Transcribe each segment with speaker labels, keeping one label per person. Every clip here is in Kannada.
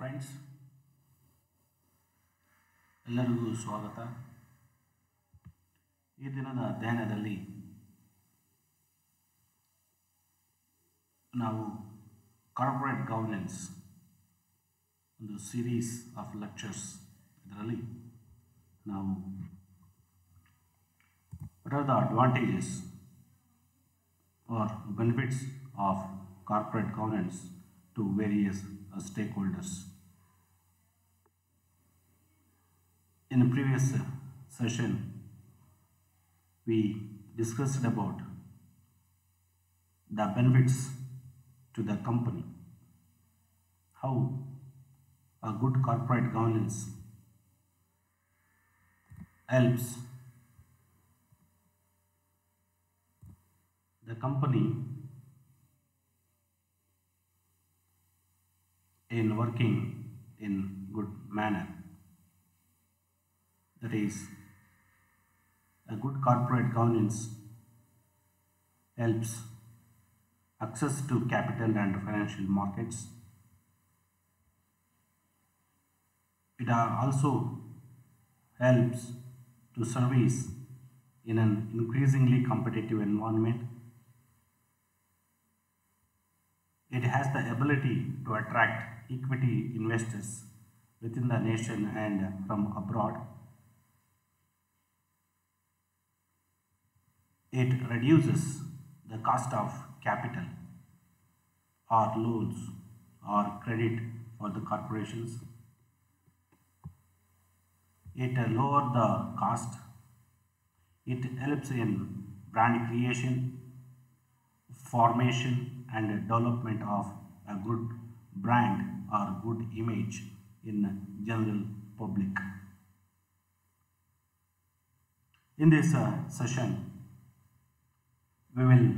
Speaker 1: ಫ್ರೆಂಡ್ಸ್, ಎಲ್ಲರಿಗೂ ಸ್ವಾಗತ. ಈ ದಿನದ ಅಧ್ಯಯನದಲ್ಲಿ ನಾವು ಕಾರ್ಪೊರೇಟ್ ಗವರ್ನೆನ್ಸ್ ಒಂದು ಸೀರೀಸ್ ಆಫ್ ಲೆಕ್ಚರ್ಸ್, ಇದರಲ್ಲಿ ನಾವು what are the advantages or benefits of corporate governance to various stakeholders. In the previous session, we discussed about the benefits to the company, how a good corporate governance helps the company in working in good manner. That is, a good corporate governance helps access to capital and financial markets. It also helps to service in an increasingly competitive environment. It has the ability to attract equity investors within the nation and from abroad. It reduces the cost of capital or loans or credit for the corporations. It lowers the cost. It helps in brand creation, formation and development of a good brand or good image in general public. In this session, we will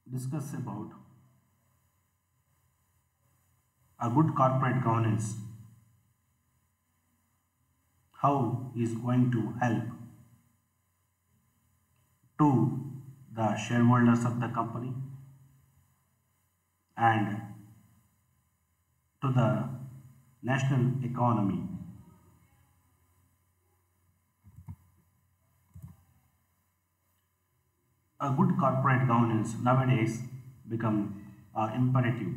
Speaker 1: discuss about a good corporate governance, how is going to help to the shareholders of the company and to the national economy. A good corporate governance nowadays become imperative.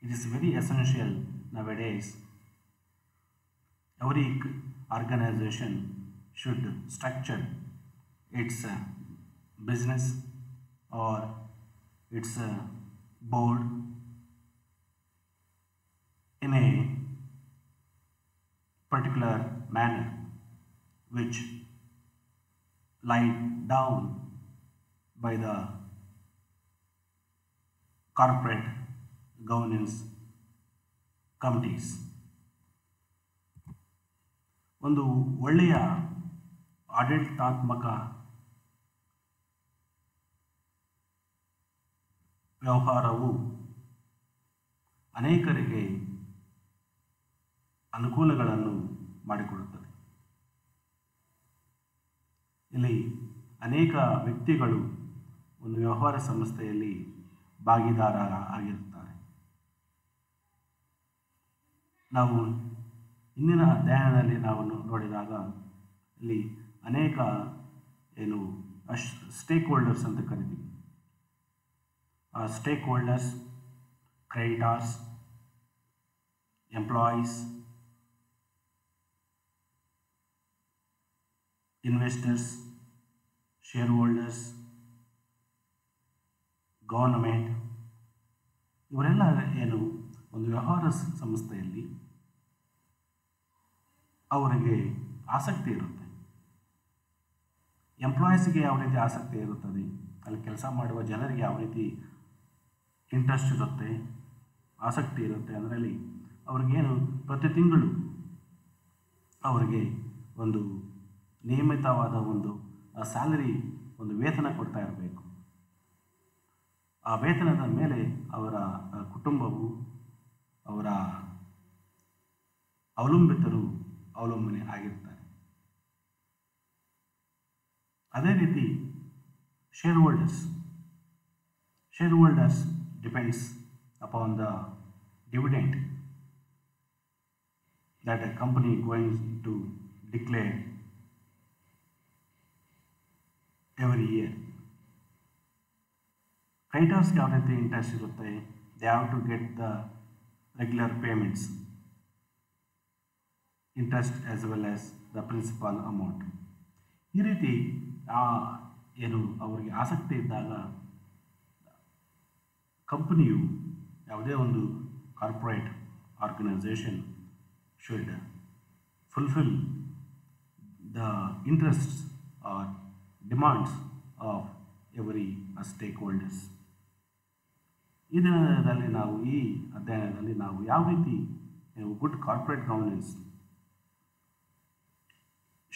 Speaker 1: It is very essential nowadays. Every organization should structure its business or its board in a particular manner which lie down by the corporate governance committees. ಒಂದು ಒಳ್ಳೆಯ ಆಡಳಿತಾತ್ಮಕ ವ್ಯವಹಾರವು ಅನೇಕರಿಗೆ ಅನುಕೂಲಗಳನ್ನು ಮಾಡಿಕೊಡುತ್ತದೆ. ಇಲ್ಲಿ ಅನೇಕ ವ್ಯಕ್ತಿಗಳು ಒಂದು ವ್ಯವಹಾರ ಸಂಸ್ಥೆಯಲ್ಲಿ ಭಾಗಿದಾರರಾಗಿರುತ್ತಾರೆ. ನಾವು ಇಂದಿನ ಅಧ್ಯಯನದಲ್ಲಿ ನಾವು ನೋಡಿದಾಗ ಇಲ್ಲಿ ಅನೇಕ ಸ್ಟೇಕ್ ಹೋಲ್ಡರ್ಸ್ ಅಂತ ಕರಿತೀವಿ. Stake holders, creditors, employees, investors, share holders, government, ಇವರೆಲ್ಲ ಒಂದು ವ್ಯವಹಾರ ಸಂಸ್ಥೆಯಲ್ಲಿ ಅವರಿಗೆ ಆಸಕ್ತಿ ಇರುತ್ತೆ. ಎಂಪ್ಲಾಯೀಸ್ಗೆ ಯಾವ ರೀತಿ ಆಸಕ್ತಿ ಇರುತ್ತದೆ, ಅಲ್ಲಿ ಕೆಲಸ ಮಾಡುವ ಜನರಿಗೆ ಯಾವ ರೀತಿ ಇಂಟ್ರೆಸ್ಟ್ ಇರುತ್ತೆ, ಆಸಕ್ತಿ ಇರುತ್ತೆ ಅದರಲ್ಲಿ ಅವ್ರಿಗೇನು ಪ್ರತಿ ತಿಂಗಳು ಅವರಿಗೆ ಒಂದು ನಿಯಮಿತವಾದ ಒಂದು ಸ್ಯಾಲರಿ, ಒಂದು ವೇತನ ಕೊಡ್ತಾ ಇರಬೇಕು. ಆ ವೇತನದ ಮೇಲೆ ಅವರ ಕುಟುಂಬವು, ಅವರ ಅವಲಂಬಿತರು ಅವಲಂಬನೆ ಆಗಿರ್ತಾರೆ. ಅದೇ ರೀತಿ share holders depends upon the dividend that a company going to declare every year. Creditors ಯಾವ ರೀತಿ ಇಂಟ್ರೆಸ್ಟ್ ಇರುತ್ತೆ, they have to get the regular payments, interest as well as the principal amount. ಈ ರೀತಿ ಏನು ಅವರಿಗೆ ಆಸಕ್ತಿ ಇದ್ದಾಗ ಕಂಪನಿಯು ಯಾವುದೇ ಒಂದು corporate organisation should fulfill the interests or demands of every stakeholders. ಈ ಅಧ್ಯಯನದಲ್ಲಿ ನಾವು ಯಾವ ರೀತಿ ಗುಡ್ ಕಾರ್ಪೊರೇಟ್ ಗವರ್ನೆನ್ಸ್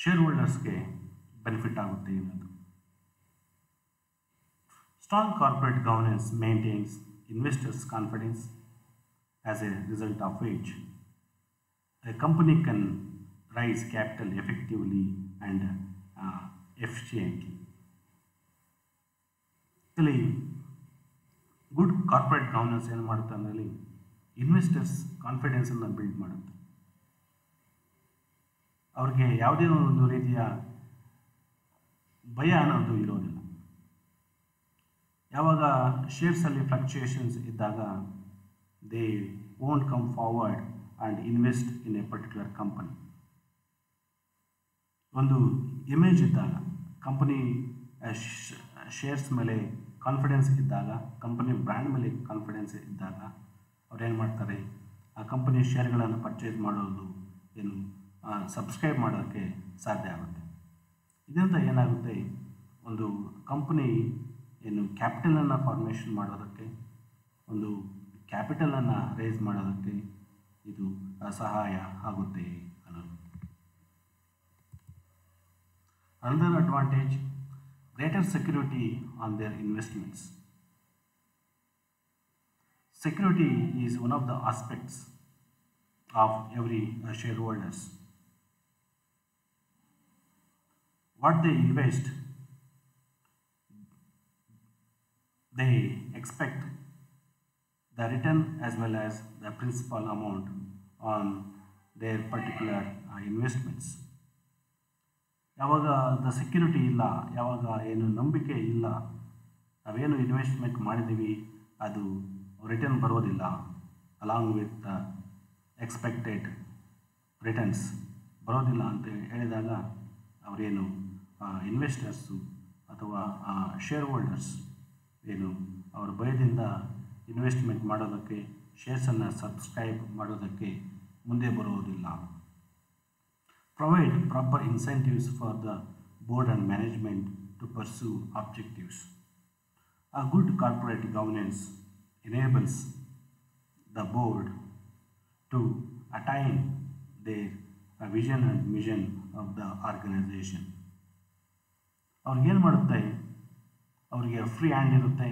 Speaker 1: ಶೇರ್ ಹೋಲ್ಡರ್ಸ್ಗೆ ಬೆನಿಫಿಟ್ ಆಗುತ್ತೆ ಅನ್ನೋದು. Strong corporate governance maintains investors confidence, as a result of which a company can raise capital effectively and efficiently. ಇಲ್ಲಿ ಗುಡ್ ಕಾರ್ಪೊರೇಟ್ ಗವರ್ನೆನ್ಸ್ ಏನು ಮಾಡುತ್ತೆ ಅಂದರೆ ಇನ್ವೆಸ್ಟರ್ಸ್ ಕಾನ್ಫಿಡೆನ್ಸನ್ನು ಬಿಲ್ಡ್ ಮಾಡುತ್ತೆ. ಅವ್ರಿಗೆ ಯಾವುದೇ ಒಂದು ರೀತಿಯ ಭಯ ಅನ್ನೋದು ಇರೋದಿಲ್ಲ. ಯಾವಾಗ ಶೇರ್ಸಲ್ಲಿ ಫ್ಲಕ್ಚುಯೇಷನ್ಸ್ ಇದ್ದಾಗ they won't come forward and invest in a particular company. ಒಂದು ಇಮೇಜ್ ಇದ್ದಾಗ ಕಂಪನಿ ಶೇರ್ಸ್ ಮೇಲೆ ಕಾನ್ಫಿಡೆನ್ಸ್ ಇದ್ದಾಗ, ಕಂಪನಿ ಬ್ರ್ಯಾಂಡ್ ಮೇಲೆ ಕಾನ್ಫಿಡೆನ್ಸ್ ಇದ್ದಾಗ ಅವ್ರು ಏನು ಮಾಡ್ತಾರೆ, ಆ ಕಂಪನಿ ಶೇರ್ಗಳನ್ನು ಪರ್ಚೇಸ್ ಮಾಡೋದು ಏನು ಸಬ್ಸ್ಕ್ರೈಬ್ ಮಾಡೋಕ್ಕೆ ಸಾಧ್ಯ ಆಗುತ್ತೆ. ಇದರಿಂದ ಏನಾಗುತ್ತೆ, ಒಂದು ಕಂಪನಿ ಏನು ಕ್ಯಾಪಿಟಲನ್ನು ಫಾರ್ಮೇಷನ್ ಮಾಡೋದಕ್ಕೆ, ಒಂದು ಕ್ಯಾಪಿಟಲನ್ನು ರೇಸ್ ಮಾಡೋದಕ್ಕೆ ಇದು ಸಹಾಯ ಆಗುತ್ತೆ ಅನ್ನೋದು. Another advantage, greater security on their investments. Security is one of the aspects of every shareholders. What they invest, they expect the return as well as the principal amount on their particular investments. ಯಾವಾಗ ದ ಸೆಕ್ಯೂರಿಟಿ ಇಲ್ಲ, ಯಾವಾಗ ಏನು ನಂಬಿಕೆ ಇಲ್ಲ, ನಾವೇನು ಇನ್ವೆಸ್ಟ್ಮೆಂಟ್ ಮಾಡಿದ್ದೀವಿ ಅದು ರಿಟರ್ನ್ ಬರೋದಿಲ್ಲ, along with the expected returns ಬರೋದಿಲ್ಲ ಅಂತ ಹೇಳಿದಾಗ ಅವರೇನು ಇನ್ವೆಸ್ಟರ್ಸು ಅಥವಾ ಶೇರ್ ಹೋಲ್ಡರ್ಸ್ ಏನು ಅವರ ಭಯದಿಂದ ಇನ್ವೆಸ್ಟ್ಮೆಂಟ್ ಮಾಡೋದಕ್ಕೆ, ಶೇರ್ಸನ್ನು ಸಬ್ಸ್ಕ್ರೈಬ್ ಮಾಡೋದಕ್ಕೆ ಮುಂದೆ ಬರುವುದಿಲ್ಲ. Provide proper incentives for the board and management to pursue objectives. A good corporate governance enables the board to attain their vision and mission of the organization. ಅವ್ರಿಗೇನು ಮಾಡುತ್ತೆ, ಅವರಿಗೆ ಫ್ರೀ ಹ್ಯಾಂಡ್ ಇರುತ್ತೆ.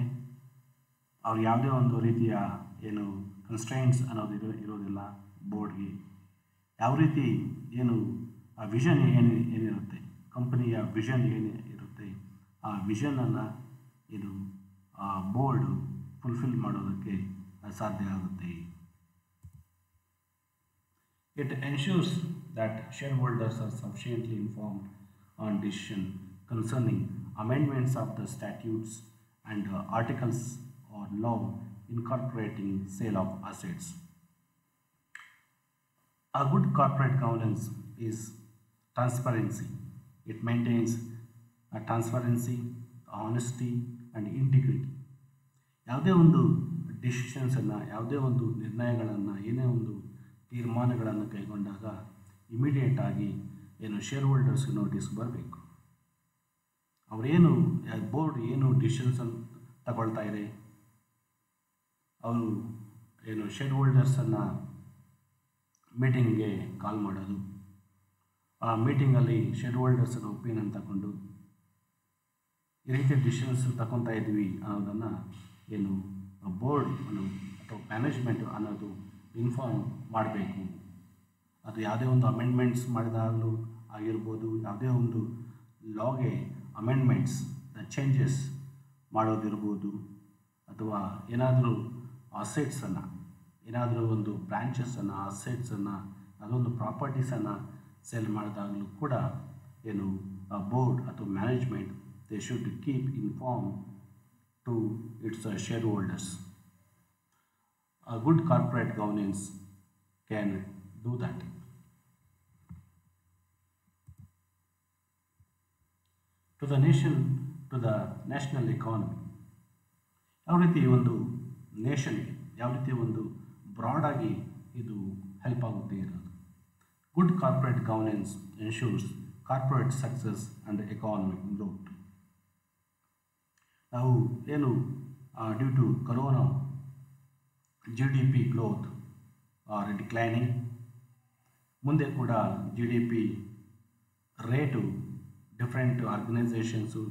Speaker 1: ಅವ್ರು ಯಾವುದೇ ಒಂದು ರೀತಿಯ ಏನು ಕನ್ಸ್ಟ್ರೈನ್ಸ್ ಅನ್ನೋದು ಇರೋದಿಲ್ಲ ಬೋರ್ಡ್ಗೆ. ಯಾವ ರೀತಿ ಏನು ಆ ವಿಷನ್ ಏನಿರುತ್ತೆ, ಕಂಪನಿಯ ವಿಷನ್ ಏನು ಇರುತ್ತೆ, ಆ ವಿಷನನ್ನು ಇದು ಬೋರ್ಡು ಫುಲ್ಫಿಲ್ ಮಾಡೋದಕ್ಕೆ ಸಾಧ್ಯ ಆಗುತ್ತೆ. It ensures that shareholders are sufficiently informed on decision concerning amendments of the statutes and articles or law incorporating sale of assets. A good corporate governance is transparency. It maintains a transparency, honesty and integrity. ಯಾವುದೇ ಒಂದು ಡಿಸಿಷನ್ಸನ್ನು, ಯಾವುದೇ ಒಂದು ನಿರ್ಣಯಗಳನ್ನು, ಏನೇ ಒಂದು ತೀರ್ಮಾನಗಳನ್ನು ಕೈಗೊಂಡಾಗ ಇಮಿಡಿಯೇಟಾಗಿ ಏನು ಶೇರ್ ಹೋಲ್ಡರ್ಸ್ಗೆ ನೋಟಿಸ್ ಬರಬೇಕು. ಅವರೇನು ಬೋರ್ಡ್ ಏನು ಡಿಸಿಷನ್ಸನ್ನು ತಗೊಳ್ತಾ ಇದೆ, ಅವರು ಏನು ಶೇರ್ ಹೋಲ್ಡರ್ಸನ್ನು ಮೀಟಿಂಗ್ಗೆ ಕಾಲ್ ಮಾಡೋದು, ಆ ಮೀಟಿಂಗಲ್ಲಿ ಶೇರ್ ಹೋಲ್ಡರ್ಸನ್ನು ಒಪಿನಿಯನ್ ತಗೊಂಡು ಈ ರೀತಿ ಡಿಸಿಷನ್ಸ್ ತಗೊತಾ ಇದ್ವಿ ಅನ್ನೋದನ್ನು ಏನು ಬೋರ್ಡ್ ಅಥವಾ ಮ್ಯಾನೇಜ್ಮೆಂಟ್ ಅನ್ನೋದು ಇನ್ಫಾರ್ಮ್ ಮಾಡಬೇಕು. ಅದು ಯಾವುದೇ ಒಂದು ಅಮೆಂಡ್ಮೆಂಟ್ಸ್ ಮಾಡಿದಾಗಲೂ ಆಗಿರ್ಬೋದು, ಯಾವುದೇ ಒಂದು ಲಾಗೆ ಅಮೆಂಡ್ಮೆಂಟ್ಸ್ ಚೇಂಜಸ್ ಮಾಡೋದಿರ್ಬೋದು, ಅಥವಾ ಏನಾದರೂ ಅಸೆಟ್ಸನ್ನು, ಏನಾದರೂ ಒಂದು ಬ್ರಾಂಚಸನ್ನು, ಅಸೆಟ್ಸನ್ನು, ಅದೊಂದು ಪ್ರಾಪರ್ಟೀಸನ್ನು ಸೇಲ್ ಮಾಡಿದಾಗಲೂ ಕೂಡ ಏನು ಬೋರ್ಡ್ ಅಥವಾ management they should keep inform to its share holders. A good corporate governance can do that. To the nation, to the national economy, ಯಾವ ರೀತಿ ಒಂದು ನೇಷನ್ಗೆ, ಯಾವ ರೀತಿ ಒಂದು ಬ್ರಾಡಾಗಿ ಇದು ಹೆಲ್ಪ್ ಆಗುತ್ತೆ ಇರೋದು. Good corporate governance ensures corporate success and economic growth. ನಾವು ಏನು due to corona GDP growth are declining. ಮುಂದೆ ಕೂಡ GDP rate different organisations,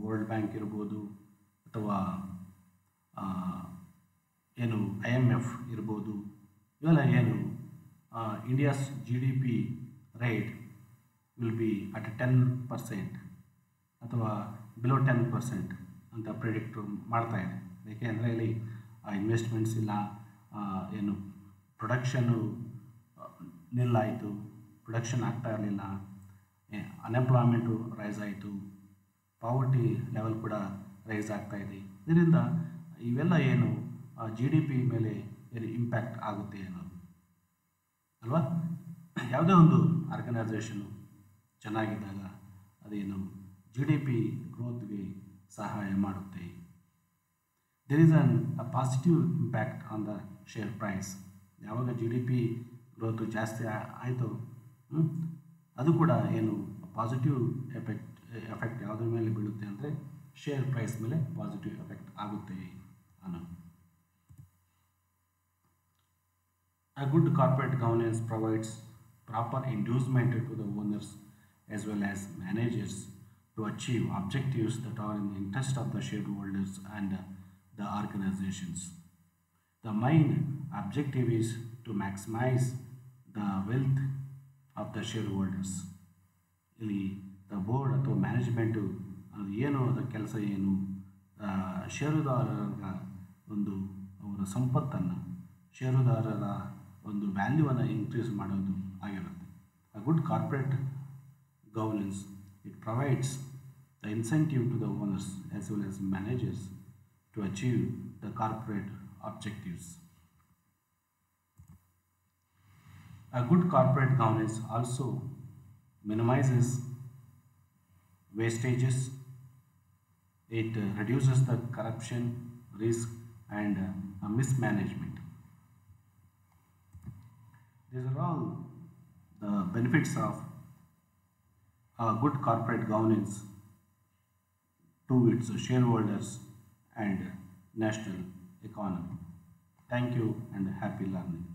Speaker 1: world bank ಇರ್ಬೋದು ಅಥವಾ ಏನು IMF ಇರ್ಬೋದು, ಇವೆಲ್ಲ ಏನು India's GDP rate will be at 10% ಅಥವಾ ಬಿಲೋ 10% ಅಂತ ಪ್ರಿಡಿಕ್ಟ್ ಮಾಡ್ತಾ ಇದೆ. ಏಕೆಂದರೆ ಇಲ್ಲಿ ಇನ್ವೆಸ್ಟ್ಮೆಂಟ್ಸ್ ಇಲ್ಲ, ಏನು ಪ್ರೊಡಕ್ಷನ್ನು ನಿಲ್ಲಾಯಿತು, ಪ್ರೊಡಕ್ಷನ್ ಆಗ್ತಾ ಇರಲಿಲ್ಲ, ಅನ್ಎಂಪ್ಲಾಯ್ಮೆಂಟು ರೈಸ್ ಆಯಿತು, ಪಾವರ್ಟಿ ಲೆವೆಲ್ ಕೂಡ ರೈಸ್ ಆಗ್ತಾ ಇದೆ. ಇದರಿಂದ ಇವೆಲ್ಲ ಏನು GDP ಮೇಲೆ ಏನು ಇಂಪ್ಯಾಕ್ಟ್ ಆಗುತ್ತೆ ಅನ್ನೋದು ಅಲ್ವಾ. ಯಾವುದೇ ಒಂದು ಆರ್ಗನೈಸೇಷನು ಚೆನ್ನಾಗಿದ್ದಾಗ ಅದೇನು GDP ಗ್ರೋತ್ಗೆ ಸಹಾಯ ಮಾಡುತ್ತೆ. There is a positive impact on the share price. ಯಾವಾಗ GDP ಗ್ರೋತ್ ಜಾಸ್ತಿ ಆಯಿತು, ಅದು ಕೂಡ ಏನು ಪಾಸಿಟಿವ್ ಎಫೆಕ್ಟ್ ಯಾವುದ್ರ ಮೇಲೆ ಬೀಳುತ್ತೆ ಅಂದರೆ ಶೇರ್ ಪ್ರೈಸ್ ಮೇಲೆ ಪಾಸಿಟಿವ್ ಎಫೆಕ್ಟ್ ಆಗುತ್ತೆ ಅನ್ನೋದು. A good corporate governance provides proper inducement to the owners as well as managers to achieve objectives that are in the interest of the shareholders and the organizations. The main objective is to maximize the wealth of the shareholders. ಇಲ್ಲಿ ದ ಬೋರ್ಡ್ ಅಥವಾ ಮ್ಯಾನೇಜ್ಮೆಂಟು ಅದು ಏನು, ಅದರ ಕೆಲಸ ಏನು, ಷೇರುದಾರರ ಒಂದು ಅವರ ಸಂಪತ್ತನ್ನು, ಷೇರುದಾರರ ಒಂದು ವ್ಯಾಲ್ಯೂವನ್ನು ಇನ್ಕ್ರೀಸ್ ಮಾಡೋದು ಆಗಿರುತ್ತೆ. A good corporate governance, it provides the incentive to the owners as well as managers to achieve the corporate objectives. A good corporate governance also minimizes wastages. It reduces the corruption risk and mismanagement. These are all the benefits of a good corporate governance to its shareholders and national economy. Thank you and happy learning.